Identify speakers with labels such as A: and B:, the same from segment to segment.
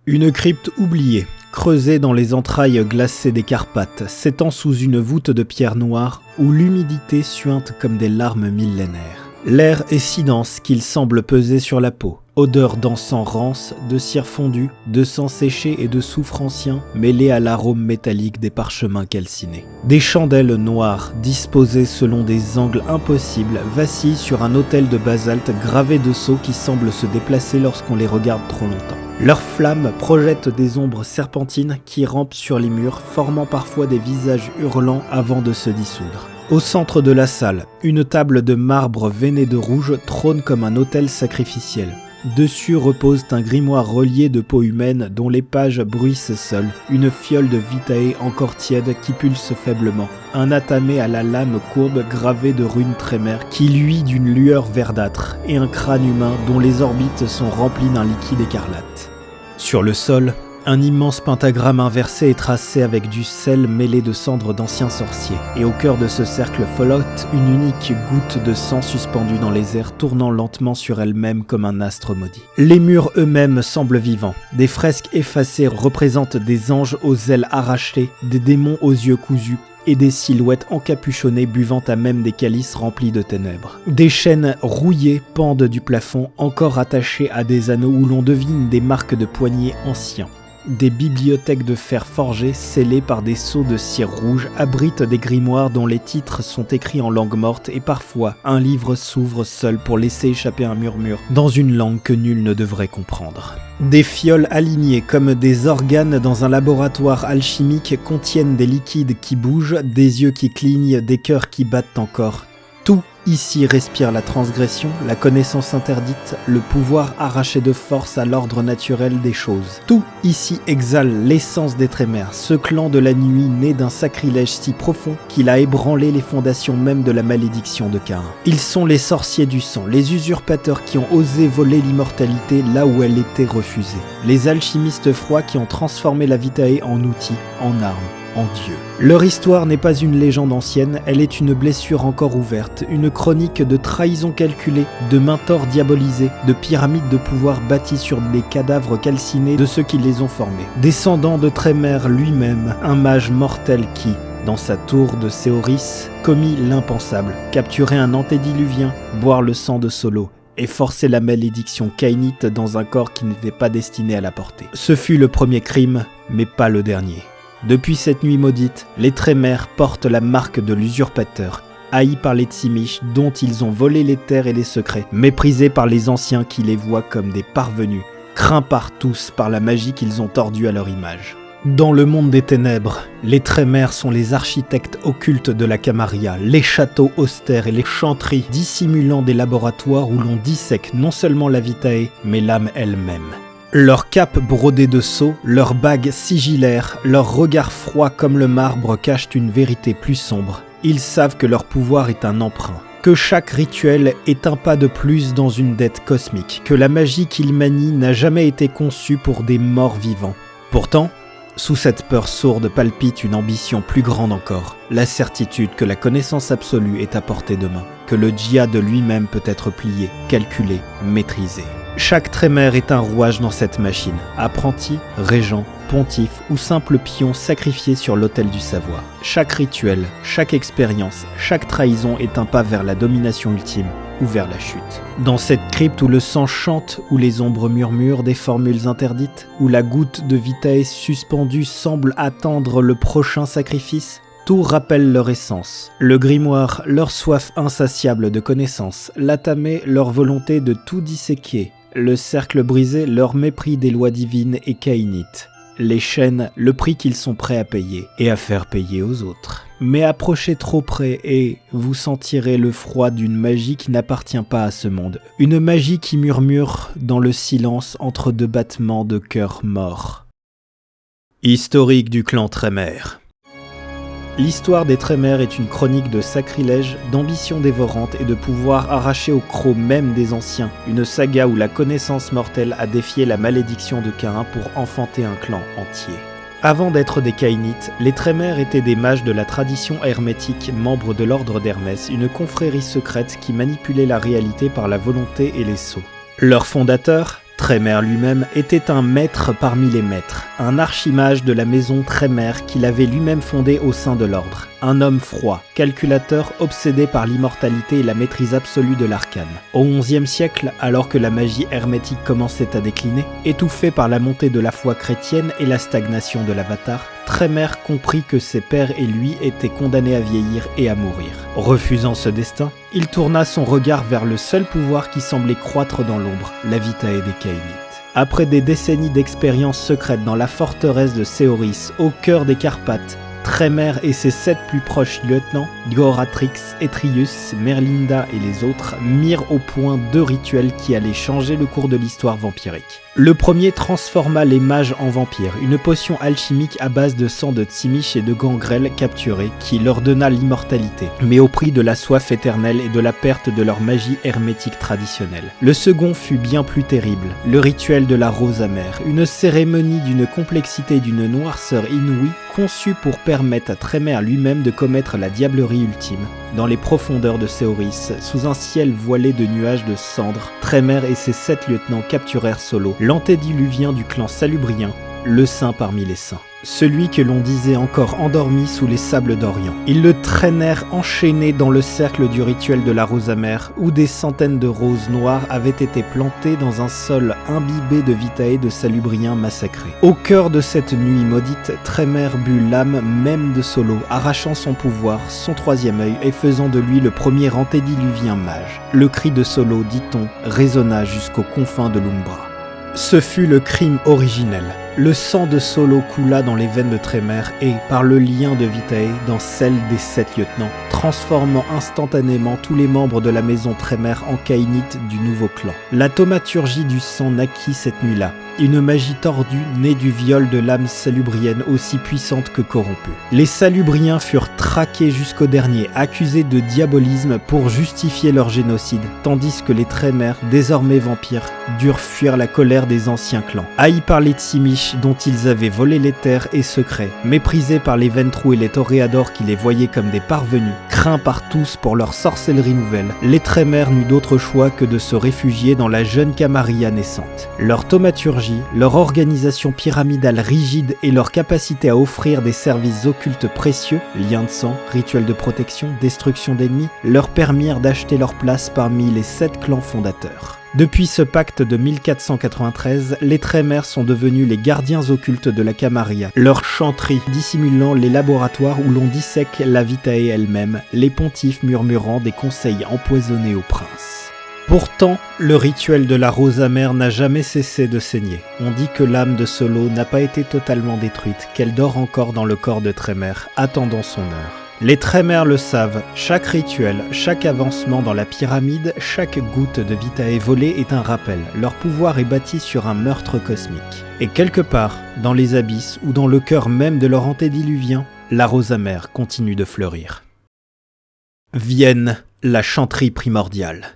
A: Une crypte oubliée, creusée dans les entrailles glacées des Carpates, s'étend sous une voûte de pierre noire où l'humidité suinte comme des larmes millénaires. L'air est si dense qu'il semble peser sur la peau. Odeur d'encens rance, de cire fondue, de sang séché et de soufre ancien, mêlés à l'arôme métallique des parchemins calcinés. Des chandelles noires, disposées selon des angles impossibles, vacillent sur un autel de basalte gravé de sceaux qui semblent se déplacer lorsqu'on les regarde trop longtemps. Leurs flammes projettent des ombres serpentines qui rampent sur les murs, formant parfois des visages hurlants avant de se dissoudre. Au centre de la salle, une table de marbre veiné de rouge trône comme un autel sacrificiel. Dessus repose un grimoire relié de peau humaine dont les pages bruissent seules, une fiole de vitae encore tiède qui pulse faiblement, un atamé à la lame courbe gravé de runes trémères qui luit d'une lueur verdâtre, et un crâne humain dont les orbites sont remplies d'un liquide écarlate. Sur le sol, un immense pentagramme inversé est tracé avec du sel mêlé de cendres d'anciens sorciers, et au cœur de ce cercle flotte une unique goutte de sang suspendue dans les airs, tournant lentement sur elle-même comme un astre maudit. Les murs eux-mêmes semblent vivants. Des fresques effacées représentent des anges aux ailes arrachées, des démons aux yeux cousus, et des silhouettes encapuchonnées buvant à même des calices remplis de ténèbres. Des chaînes rouillées pendent du plafond, encore attachées à des anneaux où l'on devine des marques de poignets anciens. Des bibliothèques de fer forgé scellées par des sceaux de cire rouge abritent des grimoires dont les titres sont écrits en langue morte et parfois un livre s'ouvre seul pour laisser échapper un murmure dans une langue que nul ne devrait comprendre. Des fioles alignées comme des organes dans un laboratoire alchimique contiennent des liquides qui bougent, des yeux qui clignent, des cœurs qui battent encore. Tout ici respire la transgression, la connaissance interdite, le pouvoir arraché de force à l'ordre naturel des choses. Tout ici exhale l'essence des Trémères, ce clan de la nuit né d'un sacrilège si profond qu'il a ébranlé les fondations même de la malédiction de Caïn. Ils sont les sorciers du sang, les usurpateurs qui ont osé voler l'immortalité là où elle était refusée, les alchimistes froids qui ont transformé la vitae en outil, en arme, en Dieu. Leur histoire n'est pas une légende ancienne, elle est une blessure encore ouverte, une chronique de trahison calculée, de mentors diabolisés, de pyramides de pouvoir bâties sur les cadavres calcinés de ceux qui les ont formés. Descendant de Trémère lui-même, un mage mortel qui, dans sa tour de Séoris, commit l'impensable, capturer un antédiluvien, boire le sang de Solo, et forcer la malédiction caïnite dans un corps qui n'était pas destiné à la porter. Ce fut le premier crime, mais pas le dernier. Depuis cette nuit maudite, les Trémères portent la marque de l'usurpateur, haïs par les Tsimish dont ils ont volé les terres et les secrets, méprisés par les anciens qui les voient comme des parvenus, craints par tous par la magie qu'ils ont tordue à leur image. Dans le monde des ténèbres, les Trémères sont les architectes occultes de la Camarilla, les châteaux austères et les chanteries dissimulant des laboratoires où l'on dissèque non seulement la vitae, mais l'âme elle-même. Leurs capes brodées de sceaux, leurs bagues sigillaires, leurs regards froids comme le marbre cachent une vérité plus sombre. Ils savent que leur pouvoir est un emprunt, que chaque rituel est un pas de plus dans une dette cosmique, que la magie qu'ils manient n'a jamais été conçue pour des morts vivants. Pourtant, sous cette peur sourde palpite une ambition plus grande encore, la certitude que la connaissance absolue est à portée de main, que le djihad lui-même peut être plié, calculé, maîtrisé. Chaque Trémère est un rouage dans cette machine, apprenti, régent, pontife ou simple pion sacrifié sur l'autel du savoir. Chaque rituel, chaque expérience, chaque trahison est un pas vers la domination ultime ou vers la chute. Dans cette crypte où le sang chante, où les ombres murmurent des formules interdites, où la goutte de vitae suspendue semble attendre le prochain sacrifice, tout rappelle leur essence. Le grimoire, leur soif insatiable de connaissance, l'atamé, leur volonté de tout disséquer, le cercle brisé, leur mépris des lois divines et caïnites. Les chaînes, le prix qu'ils sont prêts à payer et à faire payer aux autres. Mais approchez trop près et vous sentirez le froid d'une magie qui n'appartient pas à ce monde. Une magie qui murmure dans le silence entre deux battements de cœur morts. Historique du clan Trémère. L'histoire des Trémères est une chronique de sacrilège, d'ambition dévorante et de pouvoir arraché au croc même des anciens, une saga où la connaissance mortelle a défié la malédiction de Caïn pour enfanter un clan entier. Avant d'être des Caïnites, les Trémères étaient des mages de la tradition hermétique, membres de l'ordre d'Hermès, une confrérie secrète qui manipulait la réalité par la volonté et les sceaux. Leur fondateur, Trémère lui-même était un maître parmi les maîtres, un archimage de la maison Trémère qu'il avait lui-même fondée au sein de l'ordre. Un homme froid, calculateur, obsédé par l'immortalité et la maîtrise absolue de l'arcane. Au XIe siècle, alors que la magie hermétique commençait à décliner, étouffé par la montée de la foi chrétienne et la stagnation de l'avatar, Trémère comprit que ses pères et lui étaient condamnés à vieillir et à mourir. Refusant ce destin, il tourna son regard vers le seul pouvoir qui semblait croître dans l'ombre, la vitae des Kainites. Après des décennies d'expérience secrète dans la forteresse de Seoris, au cœur des Carpates, Trémère et ses 7 plus proches lieutenants, Goratrix, Etrius, Merlinda et les autres, mirent au point 2 rituels qui allaient changer le cours de l'histoire vampirique. Le premier transforma les mages en vampires, une potion alchimique à base de sang de Tsimich et de gangrel capturés qui leur donna l'immortalité, mais au prix de la soif éternelle et de la perte de leur magie hermétique traditionnelle. Le second fut bien plus terrible, le rituel de la rose amère, une cérémonie d'une complexité et d'une noirceur inouïe, conçue pour permettre à Trémère lui-même de commettre la diablerie ultime. Dans les profondeurs de Seoris, sous un ciel voilé de nuages de cendres, Trémère et ses 7 lieutenants capturèrent Solo, l'antédiluvien du clan salubrien, le saint parmi les saints. Celui que l'on disait encore endormi sous les sables d'Orient. Ils le traînèrent enchaîné dans le cercle du rituel de la rose amère, où des centaines de roses noires avaient été plantées dans un sol imbibé de vitae de salubriens massacrés. Au cœur de cette nuit maudite, Trémère but l'âme même de Solo, arrachant son pouvoir, son 3e œil et faisant de lui le premier antédiluvien mage. Le cri de Solo, dit-on, résonna jusqu'aux confins de l'Umbra. Ce fut le crime originel. Le sang de Solo coula dans les veines de Trémère et, par le lien de vitae, dans celle des 7 lieutenants, transformant instantanément tous les membres de la maison Trémère en Kainites du nouveau clan. La thaumaturgie du sang naquit cette nuit-là, une magie tordue née du viol de l'âme salubrienne aussi puissante que corrompue. Les salubriens furent traqués jusqu'au dernier, accusés de diabolisme pour justifier leur génocide, tandis que les Trémères, désormais vampires, durent fuir la colère des anciens clans. Haïs par les Tsimich, dont ils avaient volé les terres et secrets, méprisés par les Ventrous et les Toréadors qui les voyaient comme des parvenus, craints par tous pour leur sorcellerie nouvelle, les Trémères n'eurent d'autre choix que de se réfugier dans la jeune Camarilla naissante. Leur thaumaturgie, leur organisation pyramidale rigide et leur capacité à offrir des services occultes précieux, liens de sang, rituels de protection, destruction d'ennemis, leur permirent d'acheter leur place parmi les 7 clans fondateurs. Depuis ce pacte de 1493, les Trémères sont devenus les gardiens occultes de la Camarilla, leur chanterie dissimulant les laboratoires où l'on dissèque la vitae elle-même, les pontifes murmurant des conseils empoisonnés aux princes. Pourtant, le rituel de la rose amère n'a jamais cessé de saigner. On dit que l'âme de Solo n'a pas été totalement détruite, qu'elle dort encore dans le corps de Trémère, attendant son heure. Les Trémères le savent, chaque rituel, chaque avancement dans la pyramide, chaque goutte de vitae volée est un rappel. Leur pouvoir est bâti sur un meurtre cosmique. Et quelque part, dans les abysses ou dans le cœur même de leur antédiluvien, la rose amère continue de fleurir. Vienne, la chanterie primordiale.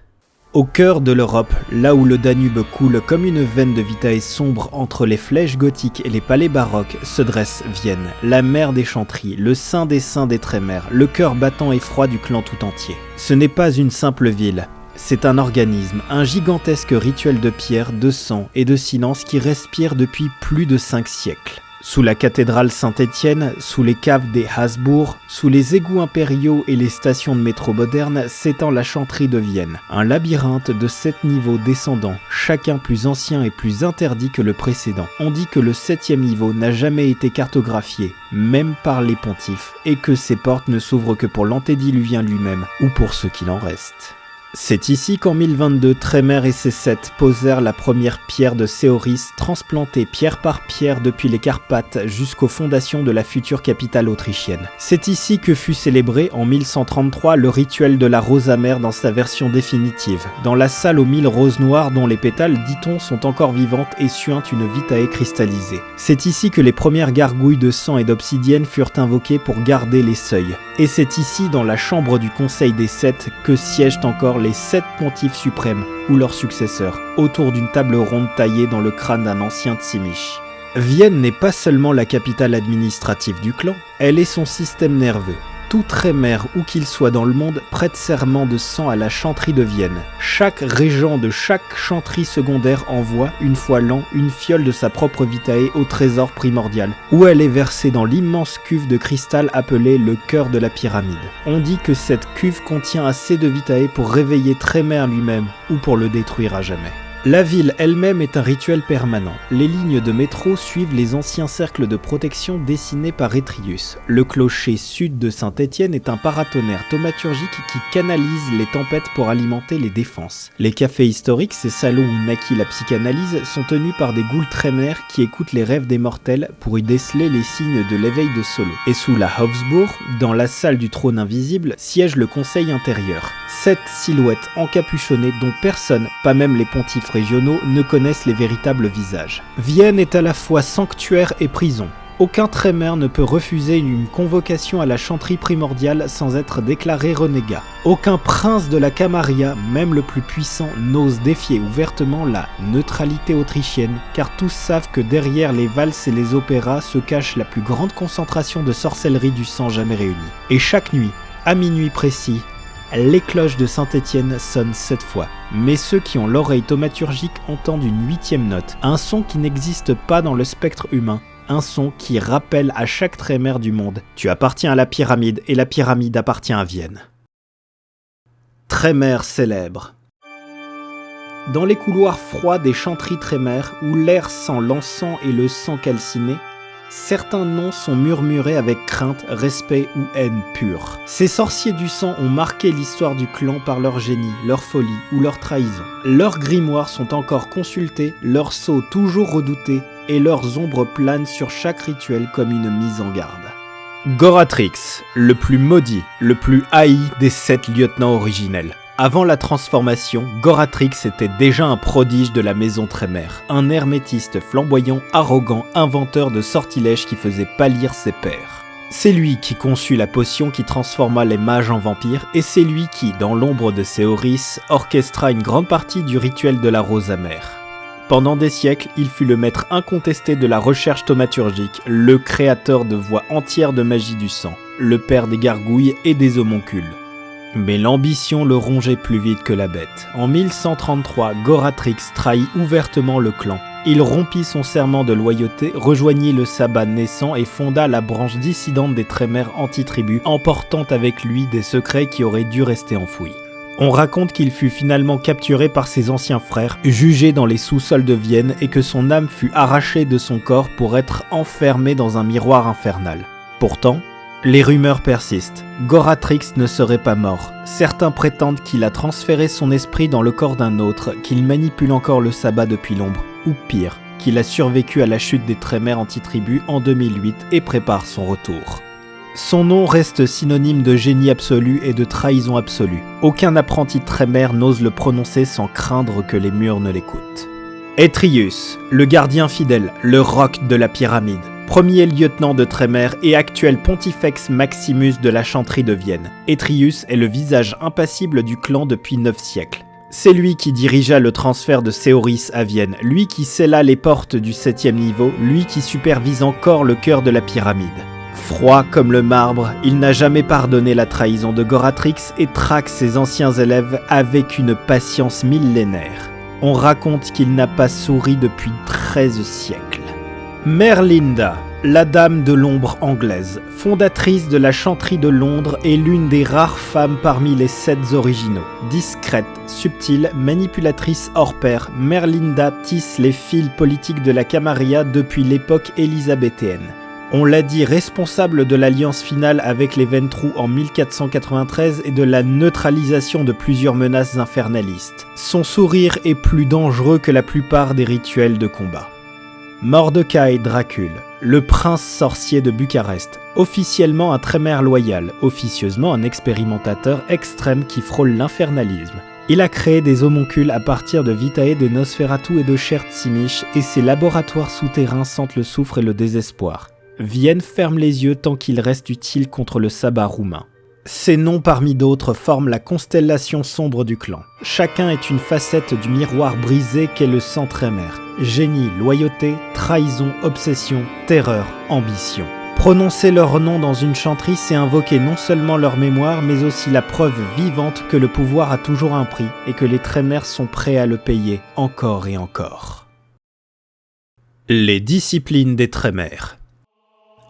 A: Au cœur de l'Europe, là où le Danube coule comme une veine de vitae sombre entre les flèches gothiques et les palais baroques, se dresse Vienne, la mère des chanteries, le saint des saints des Trémères, le cœur battant et froid du clan tout entier. Ce n'est pas une simple ville, c'est un organisme, un gigantesque rituel de pierre, de sang et de silence qui respire depuis plus de 5 siècles. Sous la cathédrale Saint-Étienne, sous les caves des Habsbourg, sous les égouts impériaux et les stations de métro modernes s'étend la chanterie de Vienne, un labyrinthe de 7 niveaux descendants, chacun plus ancien et plus interdit que le précédent. On dit que le 7e niveau n'a jamais été cartographié, même par les pontifes, et que ses portes ne s'ouvrent que pour l'antédiluvien lui-même, ou pour ceux qu'il en reste. C'est ici qu'en 1022, Trémère et ses 7 posèrent la première pierre de Seoris, transplantée pierre par pierre depuis les Carpates jusqu'aux fondations de la future capitale autrichienne. C'est ici que fut célébré en 1133 le rituel de la rose amère dans sa version définitive, dans la salle aux 1000 roses noires dont les pétales, dit-on, sont encore vivantes et suintent une vitae cristallisée. C'est ici que les premières gargouilles de sang et d'obsidienne furent invoquées pour garder les seuils. Et c'est ici, dans la chambre du Conseil des 7, que siègent encore les 7 pontifes suprêmes, ou leurs successeurs, autour d'une table ronde taillée dans le crâne d'un ancien Tsimich. Vienne n'est pas seulement la capitale administrative du clan, elle est son système nerveux. Tout Trémer, où qu'il soit dans le monde, prête serment de sang à la chanterie de Vienne. Chaque régent de chaque chanterie secondaire envoie, une fois l'an, une fiole de sa propre vitae au trésor primordial, où elle est versée dans l'immense cuve de cristal appelée le cœur de la pyramide. On dit que cette cuve contient assez de vitae pour réveiller Trémer lui-même, ou pour le détruire à jamais. La ville elle-même est un rituel permanent. Les lignes de métro suivent les anciens cercles de protection dessinés par Étrius. Le clocher sud de Saint-Étienne est un paratonnerre thaumaturgique qui canalise les tempêtes pour alimenter les défenses. Les cafés historiques, ces salons où naquit la psychanalyse, sont tenus par des ghouls Trémer qui écoutent les rêves des mortels pour y déceler les signes de l'éveil de Solo. Et sous la Hofsburg, dans la salle du trône invisible, siège le conseil intérieur. 7 silhouettes encapuchonnées dont personne, pas même les pontifes régionaux, ne connaissent les véritables visages. Vienne est à la fois sanctuaire et prison. Aucun Trémer ne peut refuser une convocation à la chanterie primordiale sans être déclaré renégat. Aucun prince de la Camarilla, même le plus puissant, n'ose défier ouvertement la neutralité autrichienne, car tous savent que derrière les valses et les opéras se cache la plus grande concentration de sorcellerie du sang jamais réunie. Et chaque nuit, à minuit précis, les cloches de Saint-Étienne sonnent 7 fois, mais ceux qui ont l'oreille thaumaturgique entendent une 8e note, un son qui n'existe pas dans le spectre humain, un son qui rappelle à chaque Trémer du monde « Tu appartiens à la pyramide et la pyramide appartient à Vienne ». Trémer célèbre. Dans les couloirs froids des chanteries Trémer, où l'air sent l'encens et le sang calciné, certains noms sont murmurés avec crainte, respect ou haine pure. Ces sorciers du sang ont marqué l'histoire du clan par leur génie, leur folie ou leur trahison. Leurs grimoires sont encore consultés, leurs sceaux toujours redoutés, et leurs ombres planent sur chaque rituel comme une mise en garde. Goratrix, le plus maudit, le plus haï des 7 lieutenants originels. Avant la transformation, Goratrix était déjà un prodige de la maison Trémer, un hermétiste flamboyant, arrogant, inventeur de sortilèges qui faisait pâlir ses pairs. C'est lui qui conçut la potion qui transforma les mages en vampires, et c'est lui qui, dans l'ombre de Seoris, orchestra une grande partie du rituel de la rose amère. Pendant des siècles, il fut le maître incontesté de la recherche thaumaturgique, le créateur de voies entières de magie du sang, le père des gargouilles et des homoncules. Mais l'ambition le rongeait plus vite que la bête. En 1133, Goratrix trahit ouvertement le clan. Il rompit son serment de loyauté, rejoignit le sabbat naissant et fonda la branche dissidente des Trémer anti-tribus, emportant avec lui des secrets qui auraient dû rester enfouis. On raconte qu'il fut finalement capturé par ses anciens frères, jugé dans les sous-sols de Vienne et que son âme fut arrachée de son corps pour être enfermée dans un miroir infernal. Pourtant, les rumeurs persistent. Goratrix ne serait pas mort. Certains prétendent qu'il a transféré son esprit dans le corps d'un autre, qu'il manipule encore le sabbat depuis l'ombre, ou pire, qu'il a survécu à la chute des Trémer anti-tribus en 2008 et prépare son retour. Son nom reste synonyme de génie absolu et de trahison absolue. Aucun apprenti Trémer n'ose le prononcer sans craindre que les murs ne l'écoutent. Étrius, le gardien fidèle, le roc de la pyramide. Premier lieutenant de Trémer et actuel pontifex Maximus de la chanterie de Vienne. Étrius est le visage impassible du clan depuis 9 siècles. C'est lui qui dirigea le transfert de Seoris à Vienne, lui qui scella les portes du 7e niveau, lui qui supervise encore le cœur de la pyramide. Froid comme le marbre, il n'a jamais pardonné la trahison de Goratrix et traque ses anciens élèves avec une patience millénaire. On raconte qu'il n'a pas souri depuis 13 siècles. Merlinda, la dame de l'ombre anglaise, fondatrice de la chanterie de Londres et l'une des rares femmes parmi les 7 originaux. Discrète, subtile, manipulatrice hors pair, Merlinda tisse les fils politiques de la Camarilla depuis l'époque élisabéthéenne. On l'a dit responsable de l'alliance finale avec les Ventrous en 1493 et de la neutralisation de plusieurs menaces infernalistes. Son sourire est plus dangereux que la plupart des rituels de combat. Mordecai Dracul, le prince sorcier de Bucarest, officiellement un Trémer loyal, officieusement un expérimentateur extrême qui frôle l'infernalisme. Il a créé des homoncules à partir de Vitae de Nosferatu et de Schertzimich et ses laboratoires souterrains sentent le soufre et le désespoir. Vienne ferme les yeux tant qu'il reste utile contre le sabbat roumain. Ces noms parmi d'autres forment la constellation sombre du clan. Chacun est une facette du miroir brisé qu'est le sang Trémer. Génie, loyauté, trahison, obsession, terreur, ambition. Prononcer leur nom dans une chanterie, c'est invoquer non seulement leur mémoire, mais aussi la preuve vivante que le pouvoir a toujours un prix et que les Trémères sont prêts à le payer encore et encore. Les disciplines des Trémères.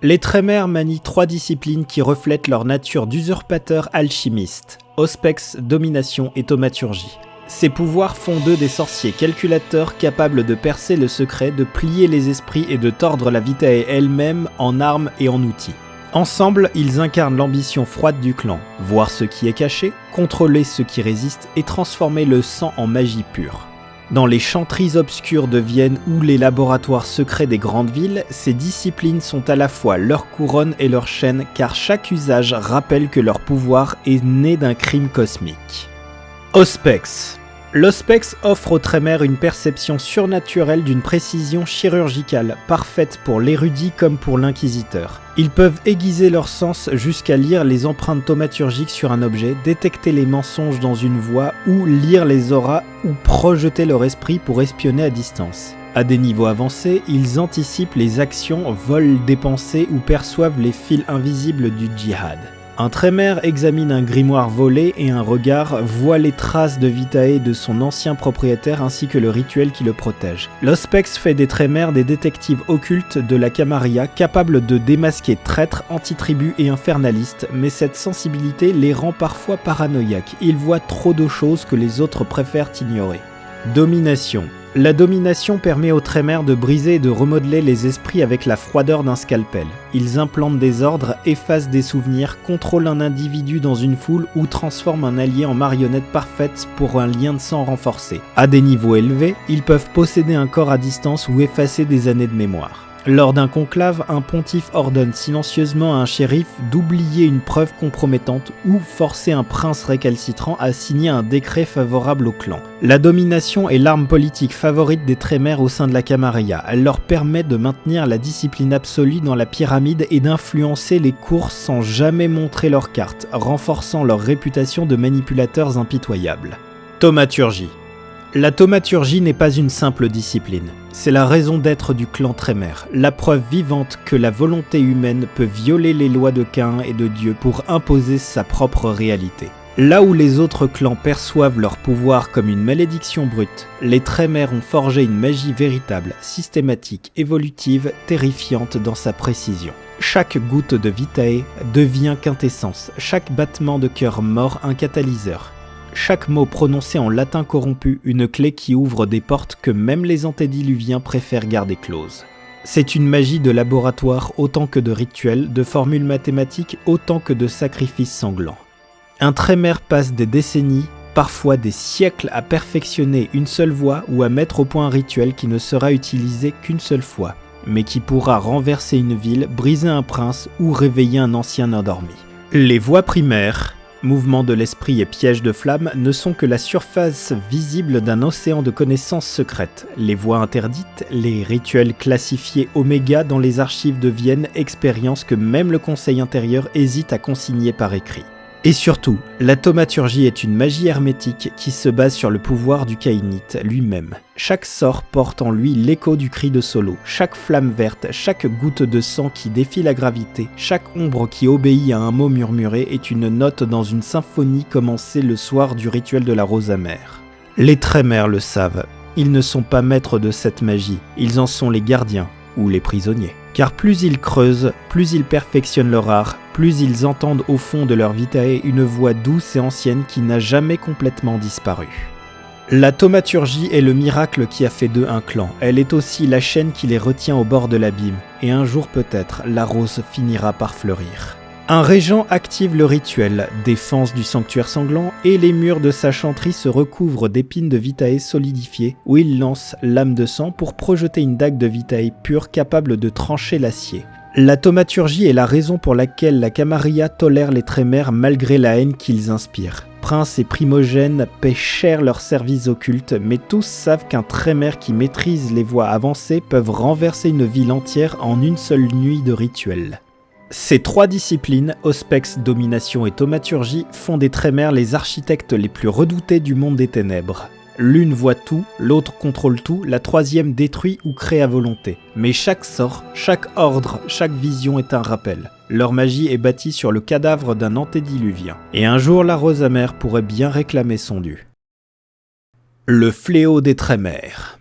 A: Les Trémères manient 3 disciplines qui reflètent leur nature d'usurpateurs alchimistes, auspex, domination et thaumaturgie. Ces pouvoirs font d'eux des sorciers calculateurs capables de percer le secret, de plier les esprits et de tordre la vitae elle-même en armes et en outils. Ensemble, ils incarnent l'ambition froide du clan, voir ce qui est caché, contrôler ce qui résiste et transformer le sang en magie pure. Dans les chanteries obscures de Vienne ou les laboratoires secrets des grandes villes, ces disciplines sont à la fois leur couronne et leur chaîne car chaque usage rappelle que leur pouvoir est né d'un crime cosmique. Auspex. L'Auspex offre aux Trémères une perception surnaturelle d'une précision chirurgicale, parfaite pour l'érudit comme pour l'inquisiteur. Ils peuvent aiguiser leur sens jusqu'à lire les empreintes thaumaturgiques sur un objet, détecter les mensonges dans une voix ou lire les auras ou projeter leur esprit pour espionner à distance. À des niveaux avancés, ils anticipent les actions, volent des pensées ou perçoivent les fils invisibles du djihad. Un Trémère examine un grimoire volé et un regard voit les traces de vitae de son ancien propriétaire ainsi que le rituel qui le protège. L'Auspex fait des Trémères des détectives occultes de la Camarilla capables de démasquer traîtres, antitribus et infernalistes, mais cette sensibilité les rend parfois paranoïaques. Ils voient trop de choses que les autres préfèrent ignorer. Domination. La domination permet aux Trémères de briser et de remodeler les esprits avec la froideur d'un scalpel. Ils implantent des ordres, effacent des souvenirs, contrôlent un individu dans une foule ou transforment un allié en marionnette parfaite pour un lien de sang renforcé. À des niveaux élevés, ils peuvent posséder un corps à distance ou effacer des années de mémoire. Lors d'un conclave, un pontife ordonne silencieusement à un shérif d'oublier une preuve compromettante ou forcer un prince récalcitrant à signer un décret favorable au clan. La domination est l'arme politique favorite des Trémères au sein de la Camarilla. Elle leur permet de maintenir la discipline absolue dans la pyramide et d'influencer les cours sans jamais montrer leurs cartes, renforçant leur réputation de manipulateurs impitoyables. Thaumaturgie. La thaumaturgie n'est pas une simple discipline, c'est la raison d'être du clan Trémère, la preuve vivante que la volonté humaine peut violer les lois de Caïn et de Dieu pour imposer sa propre réalité. Là où les autres clans perçoivent leur pouvoir comme une malédiction brute, les Trémères ont forgé une magie véritable, systématique, évolutive, terrifiante dans sa précision. Chaque goutte de vitae devient quintessence, chaque battement de cœur mort un catalyseur. Chaque mot prononcé en latin corrompu, une clé qui ouvre des portes que même les antédiluviens préfèrent garder closes. C'est une magie de laboratoire autant que de rituel, de formules mathématiques autant que de sacrifices sanglants. Un Trémère passe des décennies, parfois des siècles à perfectionner une seule voix ou à mettre au point un rituel qui ne sera utilisé qu'une seule fois, mais qui pourra renverser une ville, briser un prince ou réveiller un ancien endormi. Les voies primaires, mouvements de l'esprit et pièges de flamme, ne sont que la surface visible d'un océan de connaissances secrètes. Les voies interdites, les rituels classifiés Oméga dans les archives de Vienne, expériences que même le Conseil intérieur hésite à consigner par écrit. Et surtout, la thaumaturgie est une magie hermétique qui se base sur le pouvoir du caïnite lui-même. Chaque sort porte en lui l'écho du cri de Solo, chaque flamme verte, chaque goutte de sang qui défie la gravité, chaque ombre qui obéit à un mot murmuré est une note dans une symphonie commencée le soir du rituel de la rose amère. Les Trémères le savent, ils ne sont pas maîtres de cette magie, ils en sont les gardiens ou les prisonniers. Car plus ils creusent, plus ils perfectionnent leur art, plus ils entendent au fond de leur vitae une voix douce et ancienne qui n'a jamais complètement disparu. La thaumaturgie est le miracle qui a fait d'eux un clan, elle est aussi la chaîne qui les retient au bord de l'abîme, et un jour peut-être, la rose finira par fleurir. Un régent active le rituel, défense du sanctuaire sanglant, et les murs de sa chanterie se recouvrent d'épines de vitae solidifiées, où il lance l'âme de sang pour projeter une dague de vitae pure capable de trancher l'acier. La thaumaturgie est la raison pour laquelle la Camarilla tolère les Trémères malgré la haine qu'ils inspirent. Princes et primogènes paient cher leurs services occultes, mais tous savent qu'un Trémère qui maîtrise les voies avancées peuvent renverser une ville entière en une seule nuit de rituel. Ces 3 disciplines, auspex, domination et thaumaturgie, font des Trémères les architectes les plus redoutés du monde des ténèbres. L'une voit tout, l'autre contrôle tout, la troisième détruit ou crée à volonté. Mais chaque sort, chaque ordre, chaque vision est un rappel. Leur magie est bâtie sur le cadavre d'un antédiluvien. Et un jour la rose amère pourrait bien réclamer son dû. Le fléau des Trémères.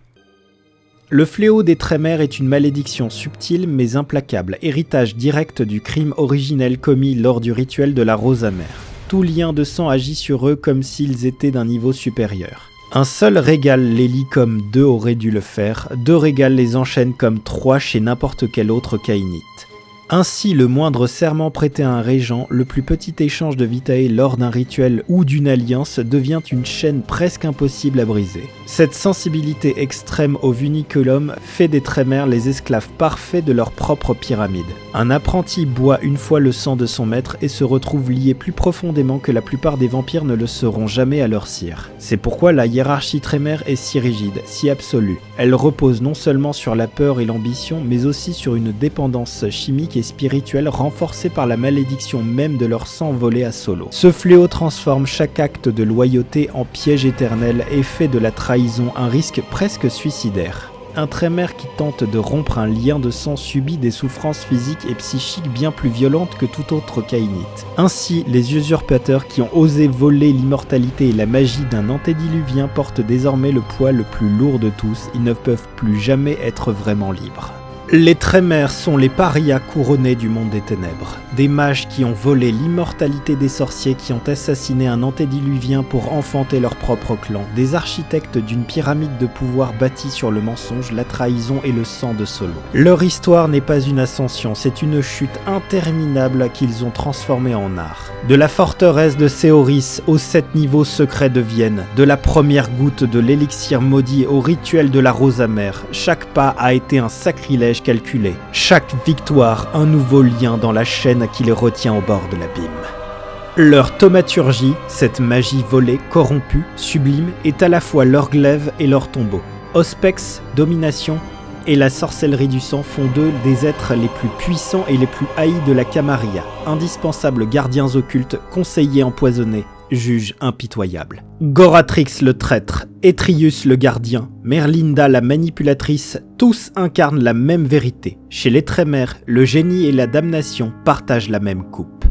A: Le fléau des Trémères est une malédiction subtile mais implacable, héritage direct du crime originel commis lors du rituel de la rose amère. Tout lien de sang agit sur eux comme s'ils étaient d'un niveau supérieur. Un seul régal les lie comme deux auraient dû le faire, deux régals les enchaînent comme trois chez n'importe quel autre caïnite. Ainsi, le moindre serment prêté à un régent, le plus petit échange de vitae lors d'un rituel ou d'une alliance devient une chaîne presque impossible à briser. Cette sensibilité extrême au vuniculum fait des Trémères les esclaves parfaits de leur propre pyramide. Un apprenti boit une fois le sang de son maître et se retrouve lié plus profondément que la plupart des vampires ne le seront jamais à leur sire. C'est pourquoi la hiérarchie Trémère est si rigide, si absolue. Elle repose non seulement sur la peur et l'ambition, mais aussi sur une dépendance chimique et spirituelle renforcée par la malédiction même de leur sang volé à Solo. Ce fléau transforme chaque acte de loyauté en piège éternel et fait de la trahison un risque presque suicidaire. Un Trémère qui tente de rompre un lien de sang subit des souffrances physiques et psychiques bien plus violentes que tout autre caïnite. Ainsi, les usurpateurs qui ont osé voler l'immortalité et la magie d'un antédiluvien portent désormais le poids le plus lourd de tous, ils ne peuvent plus jamais être vraiment libres. Les Trémères sont les parias couronnés du monde des ténèbres. Des mages qui ont volé l'immortalité des sorciers qui ont assassiné un antédiluvien pour enfanter leur propre clan. Des architectes d'une pyramide de pouvoir bâtie sur le mensonge, la trahison et le sang de Solo. Leur histoire n'est pas une ascension, c'est une chute interminable qu'ils ont transformée en art. De la forteresse de Seoris aux 7 niveaux secrets de Vienne, de la première goutte de l'élixir maudit au rituel de la rose amère, chaque pas a été un sacrilège calculé. Chaque victoire, un nouveau lien dans la chaîne qui les retient au bord de l'abîme. Leur thaumaturgie, cette magie volée, corrompue, sublime, est à la fois leur glaive et leur tombeau. Auspex, domination et la sorcellerie du sang font d'eux des êtres les plus puissants et les plus haïs de la Camarilla, indispensables gardiens occultes, conseillers empoisonnés, juge impitoyable. Goratrix le traître, Etrius le gardien, Merlinda la manipulatrice, tous incarnent la même vérité. Chez les Trémères, le génie et la damnation partagent la même coupe.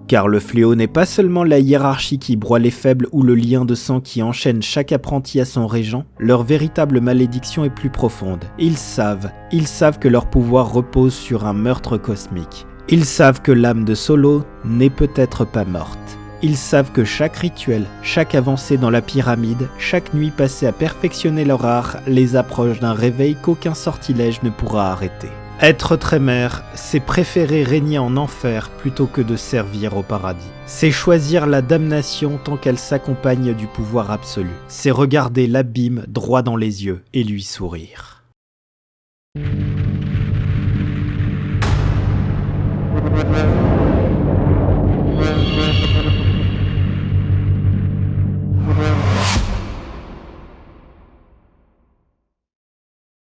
A: Car le fléau n'est pas seulement la hiérarchie qui broie les faibles ou le lien de sang qui enchaîne chaque apprenti à son régent, leur véritable malédiction est plus profonde. Ils savent que leur pouvoir repose sur un meurtre cosmique. Ils savent que l'âme de Solo n'est peut-être pas morte. Ils savent que chaque rituel, chaque avancée dans la pyramide, chaque nuit passée à perfectionner leur art les approche d'un réveil qu'aucun sortilège ne pourra arrêter. Être Trémère, c'est préférer régner en enfer plutôt que de servir au paradis. C'est choisir la damnation tant qu'elle s'accompagne du pouvoir absolu. C'est regarder l'abîme droit dans les yeux et lui sourire.